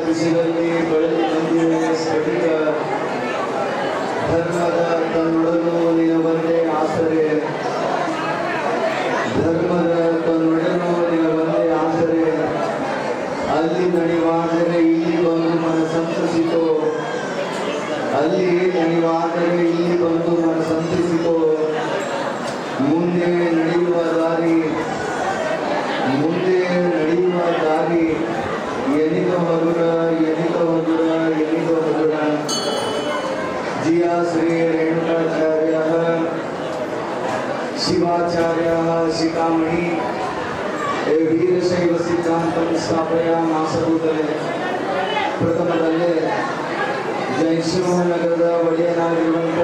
ಬಿಸಿಲಲ್ಲಿ ಬೆಳೆದು ಬಂದಿವೆ ಸ್ಫಟಿಕ ಧರ್ಮದ ತನ್ನೊಡಲು ನಿನ ಬಂದೆ ಆಸರೆ, ಧರ್ಮದ ತನ್ನೊಡಲು ನಿನ ಬಂದೆ ಆಸರೆ. ಅಲ್ಲಿ ನಡೆಯುವಾದರೆ ಇಲ್ಲಿ ಬಂದು ಮನ ಸಂತಸಿತೋ, ಅಲ್ಲಿ ನಡೆಯುವಾದರೆ ಇಲ್ಲಿ ಬಂದು ಮನ ಸಂತಸಿತೋ. ಮುಂದೆ ನಡೆಯುವ ದಾರಿ, ಮುಂದೆ ನಡೆಯುವ ದಾರಿ ಎನಿಕ ಮಧುರ, ಎನಿಕ ಮಧುರ, ಎನಿಕ ಮಧುರ. ಜಿಯಾ ಶ್ರೀ ರೇಣುಕಾಚಾರ್ಯ ಶಿವಾಚಾರ್ಯ ಶಿಖಾಮಣಿ ವೀರಶೈವ ಸಿದ್ಧಾಂತ ಸ್ಥಾಪನೆಯ ಮಾಸಭೂತಲೆ. ಪ್ರಥಮದಲ್ಲೇ ಜೈನಶಿವನಗರದ ಒಡೆಯನಾಗಿರುವಂಥ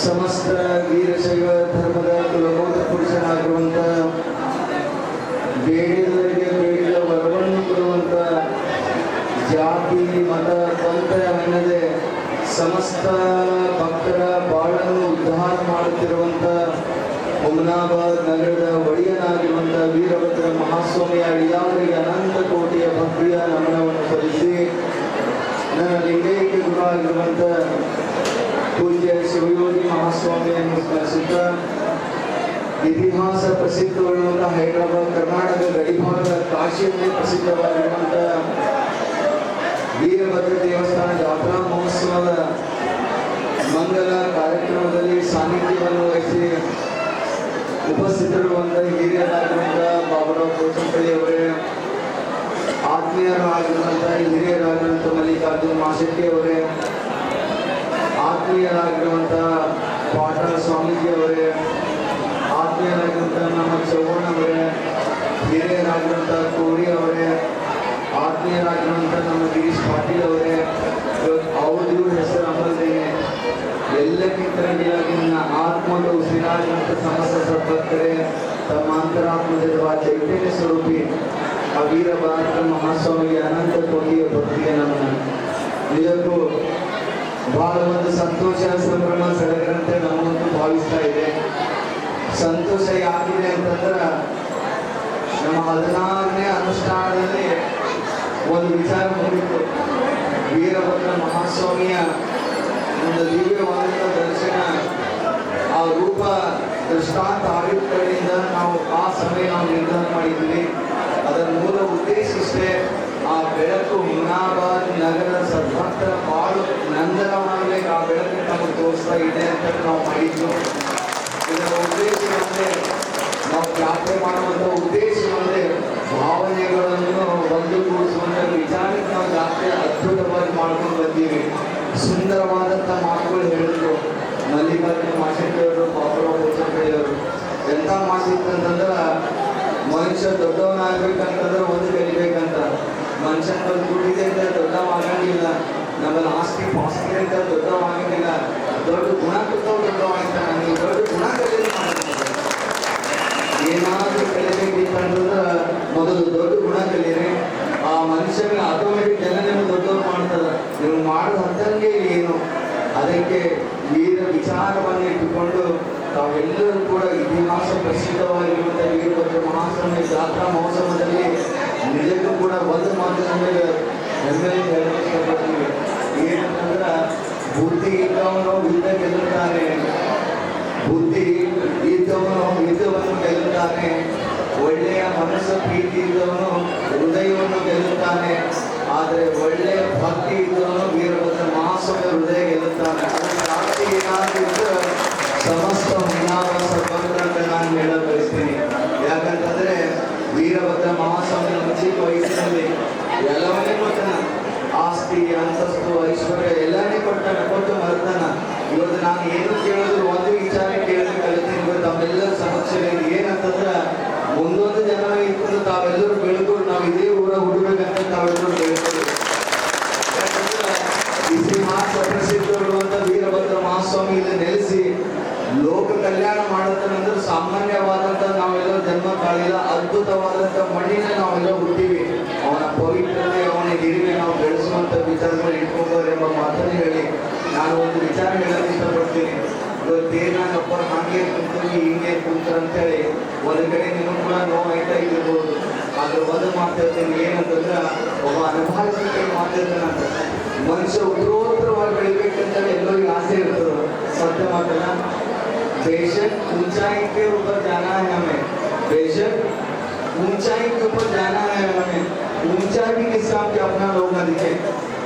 ಸಮಸ್ತ ವೀರಶೈವ ಧರ್ಮದ ಕುಲಬೋಧ ಪುರುಷನಾಗಿರುವಂಥ, ಬೇಡಿದವರಿಗೆ ಬೇಡಿದ ವರವನ್ನು ಕೊಡುವಂಥ, ಜಾತಿ ಮತ ಪಂಥವೆನ್ನದೆ ಸಮಸ್ತ ಭಕ್ತರ ಬಾಳನ್ನು ಉದ್ಧಾರ ಮಾಡುತ್ತಿರುವಂಥ ಹುಮನಾಬಾದ್ ನಗರದ ಒಡೆಯನಾಗಿರುವಂಥ ವೀರಭದ್ರ ಮಹಾಸ್ವಾಮಿಯ ಅಡಿಯಾವರಿಗೆ ಅನಂತ ಕೋಟಿಯ ಭಕ್ತಿಯ ನಮನವನ್ನು ಸಲ್ಲಿಸಿ, ನನ್ನ ಲಿಂಗೈಕ್ಯ ಗುರು ಆಗಿರುವಂಥ ಪೂಜ್ಯ ಶಿವಯೋಗಿ ಮಹಾಸ್ವಾಮಿಯನ್ನು ಸ್ಮರಿಸುತ್ತಾ, ಇತಿಹಾಸ ಪ್ರಸಿದ್ಧವಾಗಿರುವಂಥ ಹೈದರಾಬಾದ್ ಕರ್ನಾಟಕ ಗಡಿಭಾಗದ ಕಾಶಿಯಲ್ಲಿ ಪ್ರಸಿದ್ಧವಾಗಿರುವಂಥ ವೀರಭದ್ರ ದೇವಸ್ಥಾನ ಜಾತ್ರಾ ಮಹೋತ್ಸವದ ಮಂಗಲ ಕಾರ್ಯಕ್ರಮದಲ್ಲಿ ಸಾನ್ನಿಧ್ಯವನ್ನು ವಹಿಸಿ ಉಪಸ್ಥಿತರಿರುವಂಥ ಹಿರಿಯರಾಗಿರುವಂಥ ಬಾಬುರಾವ್ ಕೋಚಂಪಳ್ಳಿ ಅವರೇ, ಆತ್ಮೀಯರಾಗಿರುವಂಥ ಹಿರಿಯರಾಗಿರುವಂಥ ಮಲ್ಲಿಕಾರ್ಜುನ್ ಮಾಶೆಟ್ಟಿ ಅವರೇ, ಆತ್ಮೀಯರಾಗಿರುವಂಥ ಪಾಟಲ ಸ್ವಾಮೀಜಿ ಅವರೇ, ಆತ್ಮೀಯರಾಗಿರುವಂಥ ನಮ್ಮ ಚೌವಣ್ಣ ಅವರೇ, ಹಿರಿಯರಾಗಿರುವಂಥ ಕೋರಿ ಅವರೇ, ಆತ್ಮೀಯರಾಗಿರುವಂಥ ನಮ್ಮ ಗಿರೀಶ್ ಪಾಟೀಲ್ ಅವರೇ, ಅವ್ರದ್ದು ಹೆಸರು ಅಮ್ಮಲ್ದೇನೆ ಎಲ್ಲಕ್ಕಿಂತ ನನ್ನ ಆತ್ಮದ ಉಸಿರಾಗಿರುವಂಥ ಸಮಸ್ತ ಸದ್ಭಕ್ತರೇ, ತಮ್ಮ ಅಂತರಾತ್ಮದಲ್ಲಿರುವ ಚೈತನ್ಯ ಸ್ವರೂಪಿ ಆ ವೀರಭದ್ರ ಮಹಾಸ್ವಾಮಿಗೆ ಅನಂತ ಕೋಟಿಯ ಭಕ್ತಿಗೆ ನಮನ. ನಿಜಕ್ಕೂ ಬಹಳ ಒಂದು ಸಂತೋಷ ಸಂಭ್ರಮ ಸಡಗರಂತೆ ನಮ್ಮಂತೂ ಭಾವಿಸ್ತಾ ಇದೆ. ಸಂತೋಷ ಯಾಕಿದೆ ಅಂತಂದ್ರೆ, ನಮ್ಮ 16ನೇ ಅನುಷ್ಠಾನದಲ್ಲಿ ಒಂದು ವಿಚಾರ ಮುಗಿತು. ವೀರಭದ್ರ ಮಹಾಸ್ವಾಮಿಯ ಒಂದು ದಿವ್ಯವಾದ ದರ್ಶನ, ಆ ರೂಪ ದೃಷ್ಟಾಂತ ಆಯುಕ್ತಗಳಿಂದ ನಾವು ಆ ಸಮಯ ನಾವು ನಿರ್ಧಾರ ಮಾಡಿದ್ವಿ. ಅದರ ಮೂಲ ಉದ್ದೇಶ ಇಷ್ಟೇ, ಆ ಬೆಳಕು ಹುಮನಾಬಾದ್ ನಗರ ಸದ್ಭಕ್ತರ ಬಾಳು ನಂದನವಾಗಲೇ ಆ ಬೆಳಕು ನಮಗೆ ತೋರಿಸ್ತಾ ಇದೆ ಅಂತ ನಾವು ಮಾಡಿದ್ವಿ. ಇದರ ಉದ್ದೇಶ ಒಂದೇ, ನಾವು ಯಾತ್ರೆ ಮಾಡುವಂಥ ಉದ್ದೇಶ ಒಂದೇ, ಭಾವನೆಗಳನ್ನು ಒಂದುಗೂಡಿಸುವಂಥ ವಿಚಾರಕ್ಕೆ ನಾವು ಜಾತ್ರೆ ಅದ್ಭುತವಾಗಿ ಮಾಡ್ಕೊಂಡು ಬಂದೀವಿ. ಸುಂದರವಾದಂಥ ಮಾತುಗಳು ಹೇಳಿದ್ರು ಮಲ್ಲಿಕಾರ್ಜುನ ಮಾಶೆಟ್ಟಿಯವರು, ಬಾಬುರಾವ್ ಕೋಚಂಪಳ್ಳಿಯವರು. ಎಂಥ ಮಾತಿತ್ತಂತಂದ್ರೆ, ಮನುಷ್ಯ ದೊಡ್ಡವನಾಗಬೇಕಂತಂದ್ರೆ ಒಂದು ಕಲಿಬೇಕಂತ. ಮನುಷ್ಯನ ಬಂದು ದುಡ್ಡಿದೆ ಅಂತ ದೊಡ್ಡವಾಗಂಗಿಲ್ಲ, ನಮ್ಮಲ್ಲಿ ಆಸ್ತಿ ಪಾಸ್ತಿ ಅಂತ ದೊಡ್ಡವಾಗಂಗಿಲ್ಲ. ದೊಡ್ಡ ಗುಣ ಕೊಟ್ಟವು ದೊಡ್ಡವಾಗ್ತಾನೆ. ನೀವು ದೊಡ್ಡ ಗುಣ ಕಲಿಯೋದು ಮಾಡ್ತಾರೆ. ಏನಾದರೂ ಕಲಿಬೇಕಿತ್ತಂತಂದ್ರೆ ಮೊದಲು ದೊಡ್ಡ ಗುಣ ಕಲೀರಿ. ಆ ಮನುಷ್ಯನಿಗೆ ಆಟೋಮೆಟಿಕ್ ಜನ ನಿಮ್ಗೆ ದೊಡ್ಡವ್ರು ಮಾಡ್ತಾರೆ. ನೀವು ಮಾಡೋದು ಹತ್ತಂಗೆ ಏನು. ಅದಕ್ಕೆ ವೀರ ವಿಚಾರವನ್ನು ಇಟ್ಟುಕೊಂಡು ತಾವೆಲ್ಲರೂ ಕೂಡ ಇತಿಹಾಸ ಪ್ರಸಿದ್ಧವಾಗಿರುವಂಥ ವೀರಭದ್ರ ಮಹಾಸ್ವಾಮಿ ಜಾತ್ರಾ ಮಹೋತ್ಸವದಲ್ಲಿ ನಿಜಕ್ಕೂ ಕೂಡ ಒಂದು ಮಾತಿನ ಮೇಲೆ ಹೆಮ್ಮೆಯಿಂದ ಹೇಳಕ್ಕೆ ಇಷ್ಟಪಡ್ತೀವಿ. ಏನಂತಂದ್ರೆ, ಬುದ್ಧಿ ಇದ್ದವನು ಯುದ್ಧ ಗೆಲ್ಲುತ್ತಾನೆ, ಬುದ್ಧಿ ಇದ್ದವನು ಯುದ್ಧವನ್ನು ಗೆಲ್ಲುತ್ತಾನೆ, ಒಳ್ಳೆಯ ಮನಸ್ಸು ಪ್ರೀತಿ ಇದ್ದವನು ಹೃದಯವನ್ನು ಗೆಲ್ಲುತ್ತಾನೆ, ಆದರೆ ಒಳ್ಳೆಯ ಭಕ್ತಿ ಇದ್ದವನು ವೀರಭದ್ರ ಮಹಾಸ್ವಾಮಿ ಹೃದಯ ಗೆಲ್ಲುತ್ತಾನೆ. ಅದಕ್ಕೆ ಜಾಸ್ತಿ ಏನಾದರೂ ಇದ್ದರೆ ಸಮಸ್ತ ಹುಮನಾಬಾದ್ ಸದ್ಭಕ್ತರ ಅಂತ ನಾನು ಹೇಳಲು ಬಯಸ್ತೀನಿ. ಯಾಕಂತಂದರೆ ವೀರಭದ್ರ ಮಹಾಸ್ವಾಮಿ ಚಿಕ್ಕ ವಯಸ್ಸಿನಲ್ಲಿ ಎಲ್ಲವನ್ನೇ ಕೊಟ್ಟನ, ಆಸ್ತಿ ಅಂತಸ್ತು ಐಶ್ವರ್ಯ ಎಲ್ಲನೇ ಕೊಟ್ಟು ಮರ್ತಾನ. ಇವತ್ತು ನಾನು ಏನು ಕೇಳೋದು ಒಂದು ವಿಚಾರ ಕೇಳಿ ಕಲಿತೀನಿ. ಇವತ್ತು ತಾವೆಲ್ಲರ ಸಮಕ್ಷದಲ್ಲಿ ಏನಂತಂದ್ರೆ, ಮುಂದೊಂದು ಜನ ಇಟ್ಕೊಂಡು ತಾವೆಲ್ಲರೂ ಬೆಳ್ಕೊಂಡು ನಾವು ಇದೇ ಊರ ಹುಡುಗಬೇಕಂತ ತಾವೆಲ್ಲರೂ ಬೆಳ್ಕೊಂಡು, ಇತಿಹಾಸ ಪ್ರಸಿದ್ಧವಿರುವಂಥ ವೀರಭದ್ರ ಮಹಾಸ್ವಾಮಿ ಇಲ್ಲಿ ನೆಲೆಸಿ ಲೋಕ ಕಲ್ಯಾಣ ಮಾಡುತ್ತಾನಂದ್ರೆ ಸಾಮಾನ್ಯವಾದಂಥ ನಾವೆಲ್ಲರೂ ಜನ್ಮ ತಾಳಿಲ್ಲ. ಅದ್ಭುತವಾದಂಥ ಮಣ್ಣಿನ ನಾವೆಲ್ಲ ಹುಟ್ಟಿವಿ. ಅವನ ಪವಿತ್ರತೆ, ಅವನ ಹಿರಿಮೆ ನಾವು ಬೆಳೆಸುವಂಥ ವಿಚಾರಗಳು ಇಟ್ಕೊಂಡವ್ರು ಎಂಬ ಮಾತನ್ನು ಹೇಳಿ ನಾನು ಒಂದು ವಿಚಾರ ಹೇಳಕ್ಕೆ ಇಷ್ಟಪಡ್ತೀನಿ. ಇವತ್ತೇನಾಗಪ್ಪ ಹಾಗೆ ಕುಂತೀವಿ ಹಿಂಗೆ ಕುಂತಾರೆ ಅಂತೇಳಿ ಒಂದು ಕಡೆ ನಿಮಗೂ ಕೂಡ ನೋವು ಆಯ್ತಾ ಇರ್ಬೋದು. ಅದ್ರ ಒಂದು ಮಾತಾಡ್ತೀನಿ ಏನಂತಂದ್ರೆ ಒಬ್ಬ ಅನುಭವಿಸಿದ ಮಾತಾಡ್ತಾನಂತ ಮನುಷ್ಯ ಉತ್ತರೋತ್ತರವಾಗಿ ಬೆಳಿಬೇಕಂತೇಳಿ ಎಲ್ಲರಿಗೂ ಆಸೆ ಇರ್ತದೆ सत्य मातना बेशक ऊंचाई के ऊपर जाना है हमें बेशक ऊंचाई के ऊपर जाना है हमें ऊंचाई भी किस काम की अपना लोग ना दिखे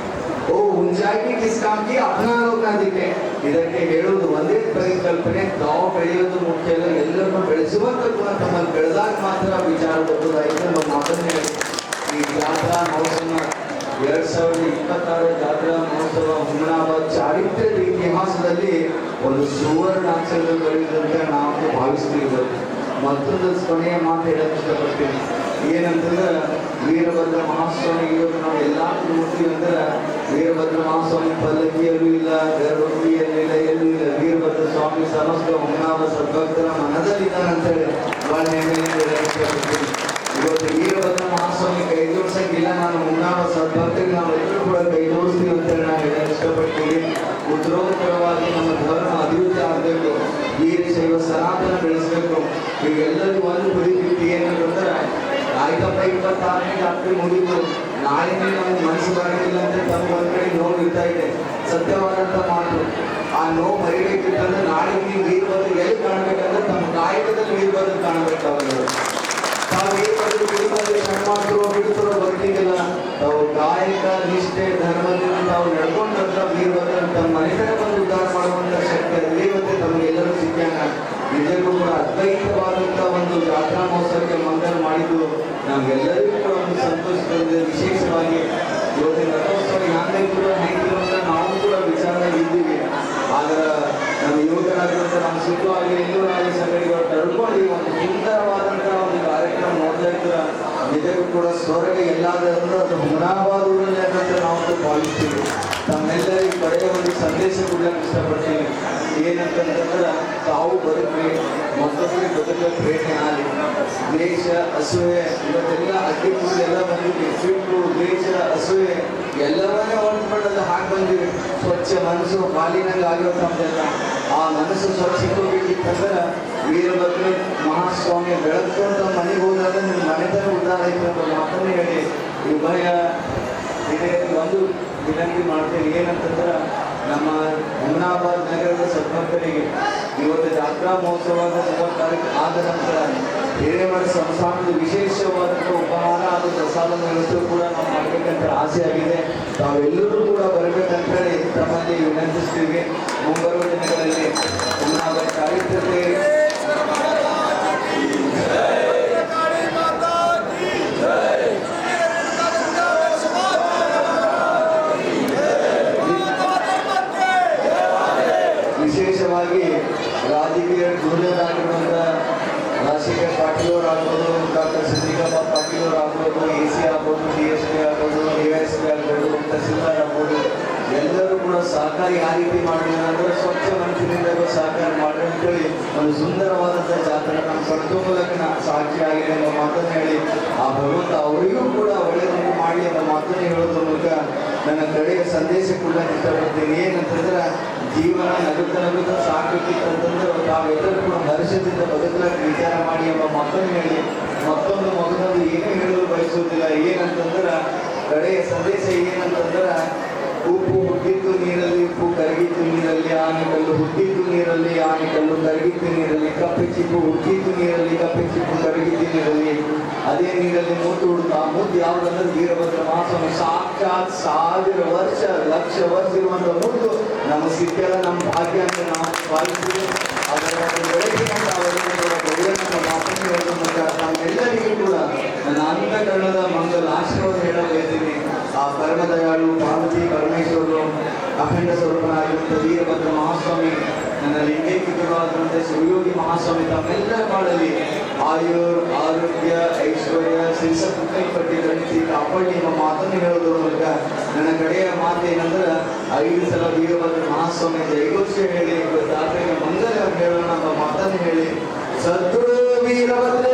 ओ ऊंचाई भी किस काम की अपना लोग ना दिखे ಇದಕ್ಕೆ ಹೇಳುವುದು ಒಂದೇ ಪರಿಕಲ್ಪನೆ ತಾವು ಬೆಳೆಯೋದು ಮುಖ್ಯ ಅಲ್ಲ ಎಲ್ಲರನ್ನು ಬೆಳೆಸುವಂತ ಗುಣ ತಮ್ಮಲ್ಲಿ ಬೆಳೆದಾಗ ಮಾತ್ರ ವಿಚಾರ ಬರುವುದಾಯಿತು ನಾವು ಮಾತನ್ನೇ ಈ ಜಾತ್ರಾ ಮಹೋತ್ಸವ 2026 ಜಾತ್ರಾ ಮಹೋತ್ಸವ ಹುಮನಾಬಾದ್ ಚಾರಿತ್ರ್ಯದ ಇತಿಹಾಸದಲ್ಲಿ ಒಂದು ಸುವರ್ಣ ಅಕ್ಷರದಲ್ಲಿ ಬರೆಯುವುದಂತ ನಾವು ಭಾವಿಸ್ತೀವಿ. ಮತ್ತೊಂದು ಕೊನೆಯ ಮಾತು ಹೇಳಕ್ಕೆ ಇಷ್ಟಪಡ್ತೀನಿ ಏನಂತಂದ್ರೆ ವೀರಭದ್ರ ಮಹಾಸ್ವಾಮಿ ಇವತ್ತು ನಾವು ಎಲ್ಲ ನೋಡ್ತೀವಿ ಅಂದ್ರೆ ವೀರಭದ್ರ ಮಹಾಸ್ವಾಮಿ ಪಲ್ಲಕ್ಕಿಯಲ್ಲೂ ಇಲ್ಲ ಗರ್ಭಗುಡಿಯಲ್ಲೂ ಇಲ್ಲ ಎಲ್ಲೂ ಇಲ್ಲ ವೀರಭದ್ರ ಸ್ವಾಮಿ ಸಮಸ್ತ ಹುಮನಾಬಾದ್ ಸದ್ಭಕ್ತರ ಮನದಲ್ಲಿದ್ದಾನೆ ಅಂತೇಳಿ ಬಹಳ ಹೆಮ್ಮೆಯಿಂದ ಹೇಳಕ್ಕೆ ಇಷ್ಟಪಡ್ತೀನಿ. ಇವತ್ತು ವೀರಭದ್ರ ಮಹಾಸ್ವಾಮಿ ಕೈ ಜೋಡಿಸಂಗಿಲ್ಲ ನಾನು ಹುಮನಾಬಾದ್ ಸದ್ಭಕ್ತರಿಗೆ ನಾವು ಎಲ್ಲರೂ ಕೂಡ ಕೈ ಜೋಡಿಸ್ತೀವಿ ಅಂತೇಳಿ ನಾನು ಹೇಳಕ್ಕೆ ಇಷ್ಟಪಡ್ತೀನಿ. ಉತ್ತರೋತ್ತರವಾಗಿ ನಮ್ಮ ಧರ್ಮ ಅಭಿವೃದ್ಧಿ ಆಗಬೇಕು, ವೀರಶೈವ ಸನಾತನ ಬೆಳೆಸಬೇಕು. ಇವೆಲ್ಲರಿಗೂ ಒಂದು ಕುರಿತು ಏನಂತಂದ್ರೆ ಆಯ್ತಪ್ಪ 26ನೇ ಜಾತ್ರೆ ಮುಗಿದು ನಾಳೆನೇ ನಮ್ಗೆ ಮನಸ್ಸು ಬರೋದಿಲ್ಲ ಅಂತ ತಮ್ಗೆ ಒಂದ್ ಕಡೆ ನೋವು ಇರ್ತಾ ಇದೆ. ಸತ್ಯವಾದಂತ ಮಾತು. ಆ ನೋವು ಮರಿಬೇಕಿತ್ತಂದ್ರೆ ನಾಳೆ ನೀವು ವೀರಭದ್ರ ಎಲ್ಲಿ ಕಾಣಬೇಕಂದ್ರೆ ತಮ್ಮ ಕಾಯಕದಲ್ಲಿ ವೀರಭದ್ರ ಕಾಣಬೇಕಾಗುತ್ತೆ. ತಾವು ವೀರಭದ್ರ ಕ್ಷಣಮಾಡ್ತಿರೋ ಬಿಡ್ತಿರೋ ಬರ್ತಿದ್ದಿಲ್ಲ, ತಾವು ಕಾಯಕ ನಿಷ್ಠೆ ಧರ್ಮದಿಂದ ತಾವು ನಡ್ಕೊಂಡ್ರ ವೀರಭದ್ರ ತಮ್ಮ ಮನೆತನ ಬಂದು ಉದ್ಧಾರ ಮಾಡುವಂತ ಶಕ್ತಿ ಅದೇ ಇವತ್ತು ತಮಗೆಲ್ಲರೂ ಸಿಕ್ಕಾಗ ನಿಜಕ್ಕೂ ಕೂಡ ಅದ್ವೈತವಾದಂತ ಒಂದು ಜಾತ್ರಾ ಮಹೋತ್ಸವಕ್ಕೆ ಮಂಗಲ್ ಮಾಡಿದ್ದು ನಮ್ಗೆಲ್ಲರಿಗೂ ಕೂಡ ಒಂದು ಸಂತೋಷ ತಂದಿದೆ. ವಿಶೇಷವಾಗಿ ಇವತ್ತಿನ ರಥೋತ್ಸವ ಹ್ಯಾಂಗೆ ಕೂಡ ಹೆಂಗಿಲ್ಲ ಅಂದ್ರೆ ನಾವು ಕೂಡ ವಿಚಾರ ಇದ್ದೀವಿ. ಆದ್ರೆ ನಮ್ಮ ಯುವಕರಾಗಿರುವಂಥ ನಮ್ಮ ಸುಖವಾಗಿ ಎಲ್ಲೂರಾಗಿ ಸಂಘಟನೆಗಳು ತಡ್ಕೊಂಡು ಒಂದು ಸುಂದರವಾದಂಥ ಒಂದು ಕಾರ್ಯಕ್ರಮ ನೋಡ್ಲಿಕ್ಕೆ ನಿಜಕ್ಕೂ ಕೂಡ ಸ್ವರ್ಗ ಎಲ್ಲಾದ್ರೂ ಅದು ಹುಮನಾಬಾದ್ ಊರಲ್ಲಿ ಅಂತ ನಾವು ಭಾವಿಸ್ತೀವಿ. ತಮ್ಮೆಲ್ಲರಿಗೂ ಕಡೆಯ ಒಂದು ಸಂದೇಶ ಕೊಡ್ಲಿಕ್ಕೆ ಇಷ್ಟಪಡ್ತೀನಿ. ಏನಂತಂದ್ರೆ ತಾವು ಬದುಕಿ ಮತ್ತೊಬ್ಬರಿಗೆ ಬದುಕಲು ಪ್ರೇರಣೆ ಆಗಲಿ. ದ್ವೇಷ ಅಸೂಯೆ ಇವತ್ತೆಲ್ಲ ಅಡ್ಡಿಗಳೆಲ್ಲ ಬಂದಿದ್ವಿ. ಸಿಟ್ಟು ದ್ವೇಷ ಅಸೂಯೆ ಎಲ್ಲವನ್ನೇ ಹೊರಟ್ಬಿಡೋದು ಹಾಗೆ ಬಂದಿವಿ. ಸ್ವಚ್ಛ ಮನಸ್ಸು ಕಾಲಿನಲ್ಲಿ ಆಗಿರೋ ನಮ್ದೆಲ್ಲ ಆ ಮನಸ್ಸು ಸ್ವಚ್ಛ ಹೋಗ್ಬೇಕಿತ್ತಂದ್ರೆ ವೀರಭದ್ರ ಮಹಾಸ್ವಾಮಿ ಬೆಳಗ್ಕೊಂಡ ಮನೆಗೆ ಹೋದಾಗ ನಿಮ್ಮ ಮನೆತನ ಉದ್ಧಾರ ಐತೆ ಅಂತ ಮಾತನ್ನೇ ಹೇಳಿ ಉಭಯ ಇದೇ ಒಂದು ವಿನಂತಿ ಮಾಡ್ತೇನೆ. ಏನಂತಂದ್ರೆ ನಮ್ಮ ಹುಮನಾಬಾದ್ ನಗರದ ಸದ್ಭಕ್ತರಿಗೆ ಇವತ್ತು ಜಾತ್ರಾ ಮಹೋತ್ಸವದ 30 ತಾರೀಕು ಆದ ನಂತರ ಹಿರೇಮಠ ಸಂಸ್ಥಾನದ ವಿಶೇಷವಾದಂಥ ಉಪಹಾರ ಹಾಗೂ ಪ್ರಸಾದ ವ್ಯವಸ್ಥೆ ಕೂಡ ನಾವು ಮಾಡಬೇಕಂತ ಆಸೆ ಆಗಿದೆ. ತಾವೆಲ್ಲರೂ ಕೂಡ ಬರಬೇಕಂತೇಳಿ ತಮ್ಮಲ್ಲಿ ವಿನಂತಿಸ್ತೀವಿ. ಮುಂಬರುವ ದಿನಗಳಲ್ಲಿ ಹುಮನಾಬಾದ್ ಚಾರಿತ್ರ್ಯತೆ ವಿಶೇಷವಾಗಿ ರಾಜಕೀಯ ಧುರೀಣರಾಗಿರುವಂಥ ರಾಜಶೇಖರ್ ಪಾಟೀಲ್ ಅವರಾಗ್ಬೋದು, ಡಾಕ್ಟರ್ ಸಿದ್ದಿಕಪ್ಪ ಪಾಟೀಲ್ ಅವರಾಗ್ಬೋದು, AC ಆಗ್ಬೋದು, DSP ಆಗ್ಬೋದು, DYSP ಆಗ್ಬೋದು, ತಹಸೀಲ್ದಾರ್ ಆಗ್ಬೋದು, ಎಲ್ಲರೂ ಕೂಡ ಸಹಕಾರ ಯಾವ ರೀತಿ ಮಾಡಿದ್ರೆ ಅಂದರೆ ಸ್ವಚ್ಛ ಮನಸ್ಸಿನಿಂದ ಸಹಕಾರ ಮಾಡಿ ಅಂತೇಳಿ ಒಂದು ಸುಂದರವಾದಂಥ ಜಾತ್ರೆ ನಮ್ಮ ಕಣ್ತುಂಬಲಕ್ಕೆ ಸಾಕ್ಷಿಯಾಗಿದೆ ಎಂಬ ಮಾತನ್ನು ಹೇಳಿ ಆ ಭಗವಂತ ಅವರಿಗೂ ಕೂಡ ಒಳ್ಳೆಯದನ್ನು ಮಾಡಿ ಎಂಬ ಮಾತನ್ನು ಹೇಳೋದ್ರ ಮೂಲಕ ನನ್ನ ಕಡೆಯ ಸಂದೇಶ ಕೂಡ ಇಷ್ಟಪಡ್ತೀನಿ. ಏನಂತಂದ್ರೆ ಜೀವನ ನಗುತ್ತಾ ಸಾಕಬೇಕಿತ್ತಂತಂದ್ರೆ ತಾವೆಲ್ಲರೂ ಕೂಡ ಹರ್ಷದಿಂದ ಬದುಕಲಿಕ್ಕೆ ವಿಚಾರ ಮಾಡಿ ಎಂಬ ಮಾತನ್ನು ಹೇಳಿ ಮತ್ತೊಂದು ಮಗನೊಂದು ಏನೂ ಹೇಳಲು ಬಯಸುವುದಿಲ್ಲ. ಏನಂತಂದ್ರೆ ಕಡೆಯ ಸಂದೇಶ ಏನಂತಂದ್ರೆ ಉಪ್ಪು ಹುಟ್ಟಿದ್ದು ನೀರಲ್ಲಿ, ಉಪ್ಪು ಕರಗಿದ್ದು ನೀರಲ್ಲಿ, ಆನೆಕಲ್ಲು ಹುಟ್ಟಿದ್ದು ನೀರಲ್ಲಿ, ಆನೆಕಲ್ಲು ಕರಗಿದ್ದು ನೀರಲ್ಲಿ, ಕಪ್ಪೆ ಚಿಪ್ಪು ಹುಟ್ಟಿದ್ದು ನೀರಲ್ಲಿ, ಕಪ್ಪೆ ಚಿಪ್ಪು ಕರಗಿದ್ದು ನೀರಲ್ಲಿ, ಅದೇ ನೀರಲ್ಲಿ ಮುದ್ದು ಹುಡುಗ. ಆ ಮುದ್ದು ಯಾವುದಂದ್ರೆ ವೀರಭದ್ರ ಮಹಾಸ್ವಾಮಿ ಸಾಕ್ಷಾತ್ 1000 ವರ್ಷ ಲಕ್ಷ ವರ್ಷ ಇರುವಂಥ ಮುದ್ದು ನಮ್ಮ ಸಿಕ್ಕಲ್ಲ, ನಮ್ಮ ಭಾಗ್ಯ ಅಂತ ನಾವು ಭಾವಿಸ್ತೀವಿ. ಅದರ ಬೆಳಕಿನ ಮಾತನ್ನು ಹೇಳೋದ್ರ ಮೂಲಕ ನಮ್ಮೆಲ್ಲರಿಗೂ ಕೂಡ ನನ್ನ ಅಂತಃಕರಣದ ಮಂಗಲ ಆಶೀರ್ವಾದ ಹೇಳಲು ಬಯತೀನಿ. ಆ ಪರಮದಯಾಳು ಪಾರ್ವತಿ ಪರಮೇಶ್ವರರು ಅಖಂಡ ಸ್ವರೂಪನಾಗಿರುವಂಥ ವೀರಭದ್ರ ಮಹಾಸ್ವಾಮಿ, ನನ್ನ ಲಿಂಗೈಕ್ಯವಾದಂಥ ಶಿವಯೋಗಿ ಮಹಾಸ್ವಾಮಿ ತಮ್ಮೆಲ್ಲರ ಬಾಳಲ್ಲಿ ಆಯುರ್ ಆರೋಗ್ಯ ಐಶ್ವರ್ಯ ಶ್ರೀಸತ್ಪಟ್ಟಿ ಗಣಿಸಿ ಕಾಪಾಡಿ ಎಂಬ ಮಾತನ್ನು ಹೇಳೋದ್ರ ಮೂಲಕ ನನ್ನ ಕಡೆಯ ಮಾತು ಏನಂದ್ರೆ 5 ಸಲ ವೀರಭದ್ರ ಮಹಾಸ್ವಾಮಿ ಜೈಘೋಷ ಹೇಳಿ ಜಾತ್ರೆಗೆ ಮಂಗಲ ಹೇಳೋಣ ಎಂಬ ಮಾತನ್ನು ಹೇಳಿ ಸದ್ಗುರು ವೀರಭದ್ರ